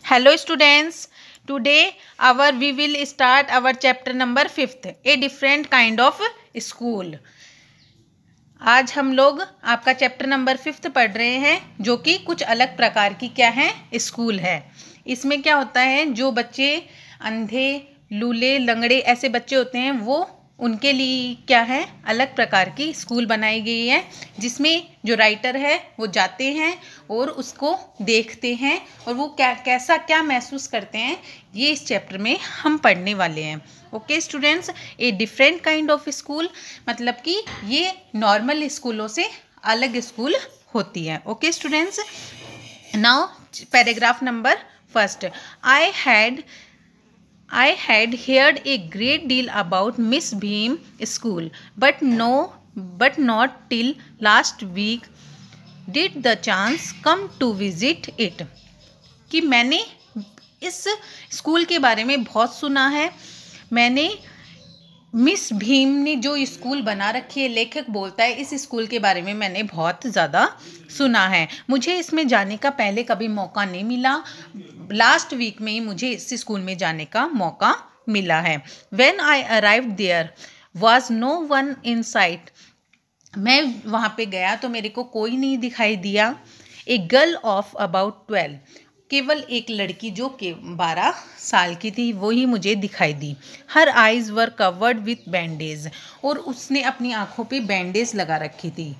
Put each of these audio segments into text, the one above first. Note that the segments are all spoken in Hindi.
Hello students, today we will start our chapter number 5th, a different kind of school. आज हम लोग आपका चैप्टर नंबर 5th पढ़ रहे हैं जो कि कुछ अलग प्रकार की क्या है स्कूल है। इसमें क्या होता है, जो बच्चे अंधे लूले लंगड़े ऐसे बच्चे होते हैं वो उनके लिए क्या है अलग प्रकार की स्कूल बनाई गई है, जिसमें जो राइटर है वो जाते हैं और उसको देखते हैं और वो कैसा क्या महसूस करते हैं, ये इस चैप्टर में हम पढ़ने वाले हैं। Okay students, a different kind of school मतलब कि ये नॉर्मल स्कूलों से अलग स्कूल होती है। Okay students, now paragraph number first, I had heard a great deal about Miss Beam School, but not till last week did the chance come to visit it. कि मैंने इस स्कूल के बारे में बहुत सुना है। मैंने मिस भीम ने जो स्कूल बना रखी है, लेखक बोलता है इस स्कूल के बारे में मैंने बहुत ज़्यादा सुना है, मुझे इसमें जाने का पहले कभी मौका नहीं मिला। लास्ट वीक में ही मुझे इस स्कूल में जाने का मौका मिला है। When I arrived there was no one in sight. मैं वहाँ पे गया तो मेरे को कोई नहीं दिखाई दिया। A girl of about 12, केवल एक लड़की जो के 12 साल की थी वो ही मुझे दिखाई दी। Her eyes were covered with bandage, और उसने अपनी आँखों पे बैंडेज लगा रखी थी।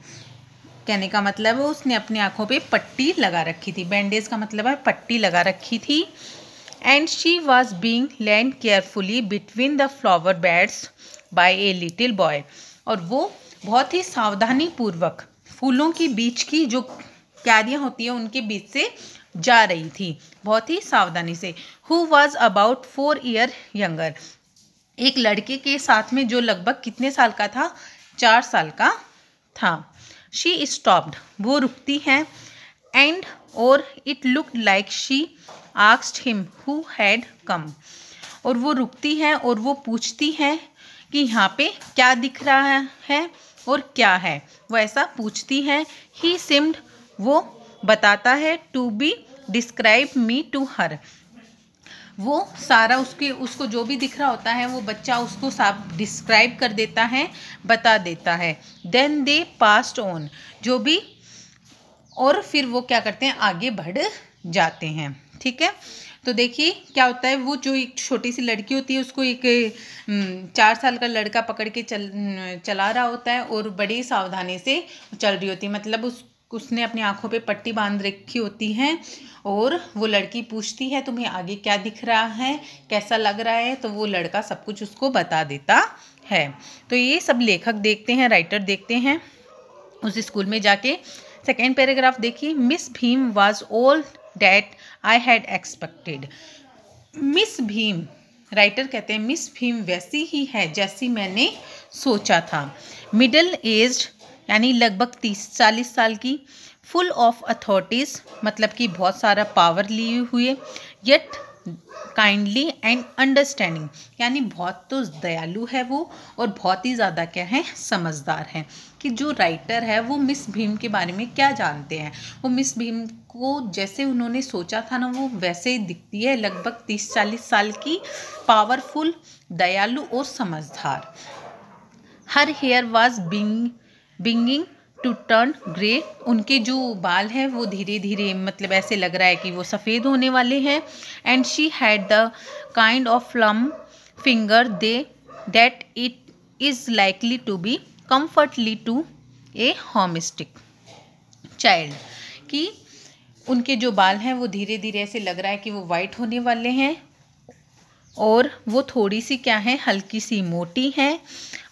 कहने का मतलब है उसने अपनी आँखों पे पट्टी लगा रखी थी। बैंडेज का मतलब है पट्टी लगा रखी थी। And she was being land carefully between the flower beds by a little boy, और वो बहुत ही सावधानी पूर्वक फूलों की बीच की जो क्यारियाँ होती हैं उनके बीच से जा रही थी, बहुत ही सावधानी से। Who was about 4 year younger, एक लड़के के साथ में जो लगभग कितने साल का था, 4 साल का था। शी स्टॉप्ड, वो रुकती है। एंड और it looked like she asked him who had come, और वो रुकती है और वो पूछती है कि यहाँ पे क्या दिख रहा है और क्या है, वो ऐसा पूछती है। ही सिम्ड, वो बताता है। To be describe me to her, वो सारा उसको जो भी दिख रहा होता है वो बच्चा उसको साफ डिस्क्राइब कर देता है, बता देता है। देन दे पास्ड ऑन, जो भी, और फिर वो क्या करते हैं आगे बढ़ जाते हैं। ठीक है, तो देखिए क्या होता है, वो जो एक छोटी सी लड़की होती है उसको एक 4 साल का लड़का पकड़ के चला रहा होता है और बड़ी सावधानी से चल रही होती है। मतलब उसने अपनी आँखों पे पट्टी बांध रखी होती है और वो लड़की पूछती है तुम्हें आगे क्या दिख रहा है, कैसा लग रहा है, तो वो लड़का सब कुछ उसको बता देता है। तो ये सब लेखक देखते हैं, राइटर देखते हैं उस स्कूल में जाके। सेकेंड पैराग्राफ देखिए, miss Bhim was all that I had expected. Miss Bhim, writer कहते हैं मिस भीम वैसी ही है जैसी मैंने सोचा था। मिडिल एज्ड यानी लगभग 30-40 साल की। फुल ऑफ अथॉरिटीज़ मतलब कि बहुत सारा पावर लिए हुए। येट काइंडली एंड अंडरस्टैंडिंग यानी बहुत तो दयालु है वो और बहुत ही ज़्यादा क्या है समझदार है। कि जो राइटर है वो मिस भीम के बारे में क्या जानते हैं, वो मिस भीम को जैसे उन्होंने सोचा था ना वो वैसे ही दिखती है। लगभग 30-40 साल की, पावरफुल, दयालु और समझदार। Her hair was beginning to turn grey, उनके जो बाल हैं वो धीरे धीरे मतलब ऐसे लग रहा है कि वो सफ़ेद होने वाले हैं। And she had the kind of plump figure that it is likely to be comfortably to a homesick child, कि उनके जो बाल हैं वो धीरे धीरे ऐसे लग रहा है कि वो वाइट होने वाले हैं और वो थोड़ी सी क्या है हल्की सी मोटी है।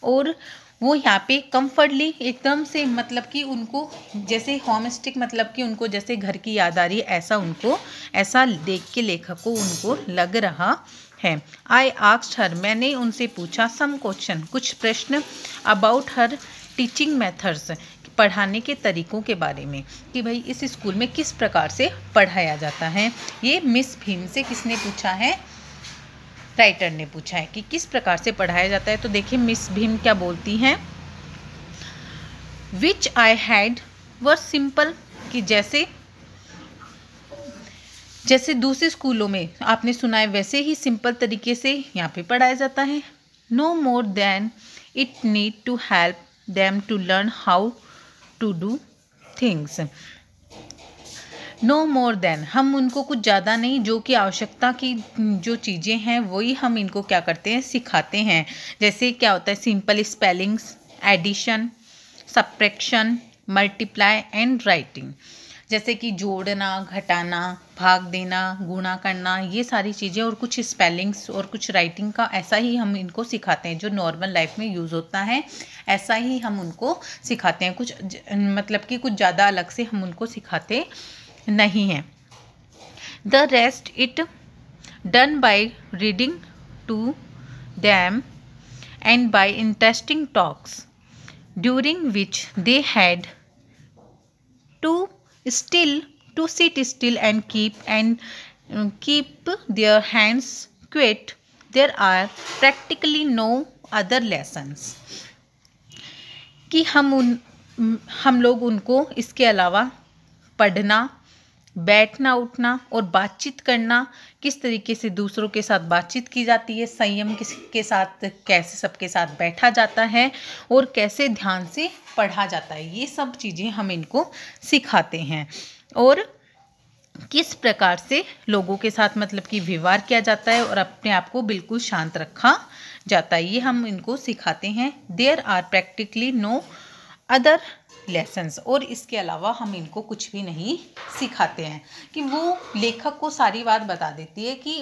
और वो यहाँ पे कंफर्टली एकदम से मतलब कि उनको जैसे होमस्टिक मतलब कि उनको जैसे घर की याद आ रही है, ऐसा उनको ऐसा देख के लेखक को उनको लग रहा है। आई आस्क्ड हर, मैंने उनसे पूछा सम क्वेश्चन, कुछ प्रश्न, अबाउट हर टीचिंग मेथड्स, पढ़ाने के तरीक़ों के बारे में, कि भाई इस स्कूल में किस प्रकार से पढ़ाया जाता है। ये मिस भीम से किसने पूछा है, राइटर ने पूछा है कि किस प्रकार से पढ़ाया जाता है। तो देखिए मिस भीम क्या बोलती हैं, विच आई हैड वर सिंपल, कि जैसे जैसे दूसरे स्कूलों में आपने सुना है वैसे ही सिंपल तरीके से यहाँ पे पढ़ाया जाता है। No more than it need to help them to learn how to do things. No more than, हम उनको कुछ ज़्यादा नहीं, जो कि आवश्यकता की जो चीज़ें हैं वही हम इनको क्या करते हैं, सिखाते हैं। जैसे क्या होता है, simple spellings, addition, subtraction, multiply and writing. जैसे कि जोड़ना, घटाना, भाग देना, गुणा करना, ये सारी चीज़ें, और कुछ स्पेलिंग्स और कुछ राइटिंग का ऐसा ही हम इनको सिखाते हैं। जो नॉर्मल लाइफ में यूज़ होता है ऐसा ही हम उनको सिखाते हैं। कुछ मतलब कि कुछ ज़्यादा अलग से हम उनको सिखाते नहीं हैं। The rest it done by reading to them and by interesting talks during which they had to sit still and keep their hands quiet. There are practically no other lessons कि हम लोग उनको इसके अलावा पढ़ना, बैठना, उठना और बातचीत करना, किस तरीके से दूसरों के साथ बातचीत की जाती है, संयम के साथ कैसे सबके साथ बैठा जाता है और कैसे ध्यान से पढ़ा जाता है, ये सब चीज़ें हम इनको सिखाते हैं। और किस प्रकार से लोगों के साथ मतलब कि व्यवहार किया जाता है और अपने आप को बिल्कुल शांत रखा जाता है, ये हम इनको सिखाते हैं। There are practically no other lessons, और इसके अलावा हम इनको कुछ भी नहीं सिखाते हैं। कि वो लेखक को सारी बात बता देती है कि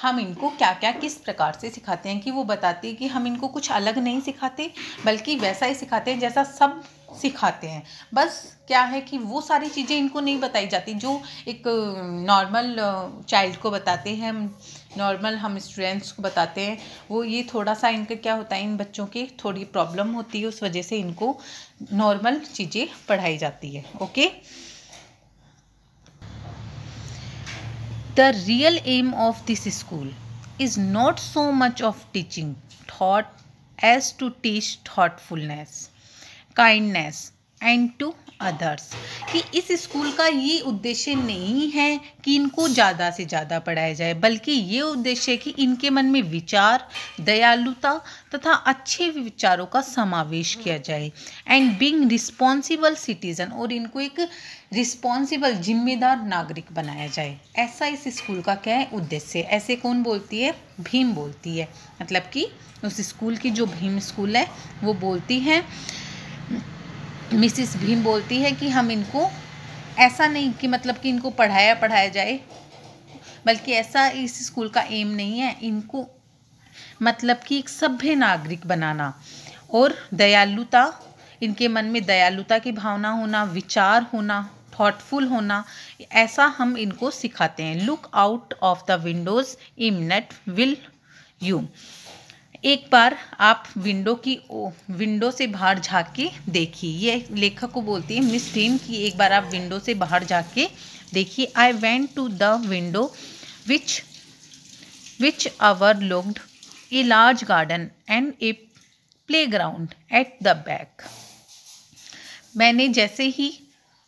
हम इनको क्या क्या किस प्रकार से सिखाते हैं। कि वो बताती है कि हम इनको कुछ अलग नहीं सिखाते, बल्कि वैसा ही सिखाते हैं जैसा सब सिखाते हैं। बस क्या है कि वो सारी चीज़ें इनको नहीं बताई जाती जो एक नॉर्मल चाइल्ड को बताते हैं, नॉर्मल हम स्टूडेंट्स को बताते हैं। वो ये थोड़ा सा इनका क्या होता है, इन बच्चों की थोड़ी प्रॉब्लम होती है, उस वजह से इनको नॉर्मल चीज़ें पढ़ाई जाती है। Okay, the real aim of this school is not so much of teaching thought as to teach thoughtfulness, kindness and to others. कि इस स्कूल का ये उद्देश्य नहीं है कि इनको ज़्यादा से ज़्यादा पढ़ाया जाए, बल्कि ये उद्देश्य है कि इनके मन में विचार, दयालुता तथा अच्छे विचारों का समावेश किया जाए। एंड बीइंग रिस्पॉन्सिबल सिटीजन, और इनको एक रिस्पॉन्सिबल जिम्मेदार नागरिक बनाया जाए। ऐसा इस स्कूल का क्या है, उद्देश्य। ऐसे कौन बोलती है, भीम बोलती है। मतलब कि उस स्कूल की जो भीम स्कूल है वो बोलती है, मिसिस भीम बोलती है कि हम इनको ऐसा नहीं कि मतलब कि इनको पढ़ाया जाए, बल्कि ऐसा इस स्कूल का एम नहीं है। इनको मतलब कि एक सभ्य नागरिक बनाना और दयालुता, इनके मन में दयालुता की भावना होना, विचार होना, थॉटफुल होना, ऐसा हम इनको सिखाते हैं। Look out of the windows इमिनेट विल यू। एक बार आप विंडो से बाहर झाँक के देखिए। ये लेखक को बोलती है मिस भीम की एक बार आप विंडो से बाहर झाँक के देखिए। I went to the window which overlooked a large garden and a playground at the back. मैंने जैसे ही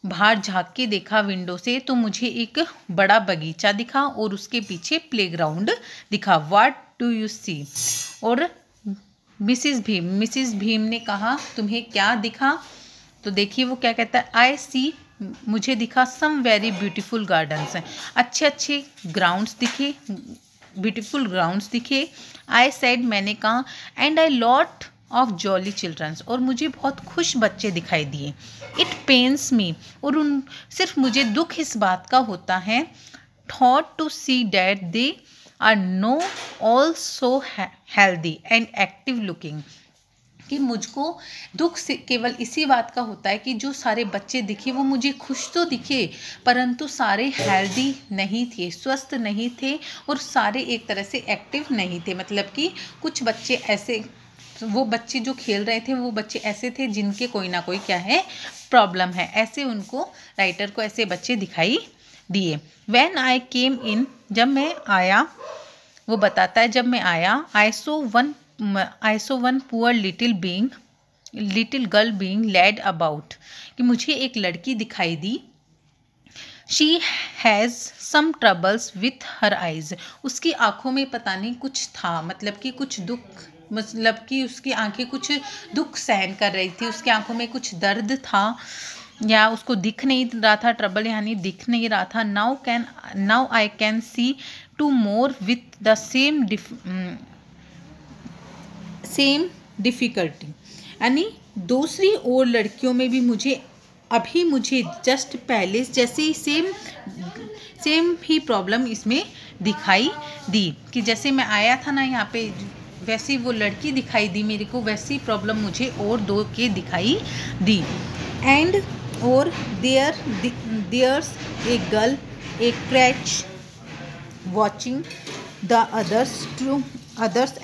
बाहर झाँक के देखा विंडो से तो मुझे एक बड़ा बगीचा दिखा और उसके पीछे प्लेग्राउंड दिखा। What do you see? और मिसिस भीम ने कहा तुम्हें क्या दिखा? तो देखिए वो क्या कहता है, आई सी, मुझे दिखा सम वेरी ब्यूटीफुल गार्डन्स हैं, अच्छे अच्छे ग्राउंड्स दिखे, ब्यूटीफुल ग्राउंड्स दिखे। आई सेड, मैंने कहा, and I lot of jolly childrens, और मुझे बहुत खुश बच्चे दिखाई दिए। इट पेन्स मी, और सिर्फ मुझे दुख इस बात का होता है, thought to see that they are no all so healthy and active looking. कि मुझको दुख से केवल इसी बात का होता है कि जो सारे बच्चे दिखे वो मुझे खुश तो दिखे, परंतु सारे हेल्दी नहीं थे, स्वस्थ नहीं थे, और सारे एक तरह से एक्टिव नहीं थे। मतलब कि कुछ बच्चे ऐसे, वो बच्चे जो खेल रहे थे वो बच्चे ऐसे थे जिनके कोई ना कोई क्या है, प्रॉब्लम है। ऐसे उनको, राइटर को ऐसे बच्चे दिखाई दिए। व्हेन आई केम इन, जब मैं आया, वो बताता है जब मैं आया, I saw one poor little girl being led about. कि मुझे एक लड़की दिखाई दी, she has some troubles with her eyes. उसकी आँखों में पता नहीं कुछ था, मतलब कि कुछ दुख, मतलब कि उसकी आंखें कुछ दुख सहन कर रही थी, उसकी आंखों में कुछ दर्द था या उसको दिख नहीं रहा था, ट्रबल यानी दिख नहीं रहा था। Now I can see two more with the same difficulty. यानी दूसरी और लड़कियों में भी मुझे जस्ट पहले जैसे ही सेम ही प्रॉब्लम इसमें दिखाई दी, कि जैसे मैं आया था ना यहाँ पे, वैसी वो लड़की दिखाई दी मेरे को, वैसी प्रॉब्लम मुझे और दो के दिखाई दी। एंड और there's a girl a crutch watching the others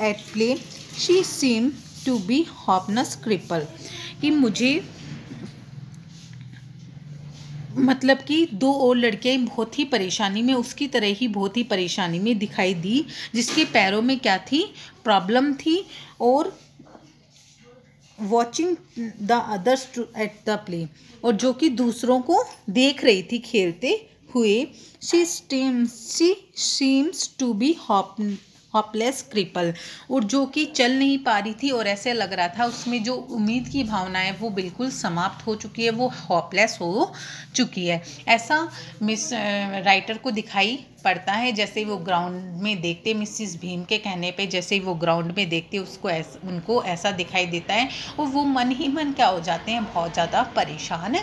at play, she seem to be hopeless cripple. कि मुझे मतलब कि दो और लड़कियाँ बहुत ही परेशानी में, उसकी तरह ही बहुत ही परेशानी में दिखाई दी, जिसके पैरों में क्या थी, प्रॉब्लम थी, और watching the others at the play, और जो कि दूसरों को देख रही थी खेलते हुए। She seems to be hopeless cripple, और जो कि चल नहीं पा रही थी, और ऐसे लग रहा था उसमें जो उम्मीद की भावना है वो बिल्कुल समाप्त हो चुकी है, वो हॉपलेस हो चुकी है। ऐसा मिस राइटर को दिखाई पड़ता है। जैसे वो ग्राउंड में देखते, मिसिस भीम के कहने पे, जैसे वो ग्राउंड में देखते उनको ऐसा दिखाई देता है, और वो मन ही मन क्या हो जाते हैं, बहुत ज़्यादा परेशान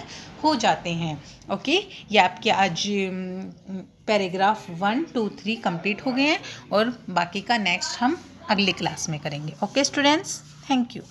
हो जाते हैं। ओके, ये आपके आज पैराग्राफ 1, 2, 3 कंप्लीट हो गए हैं, और बाकी का नेक्स्ट हम अगली क्लास में करेंगे। Okay students, thank you.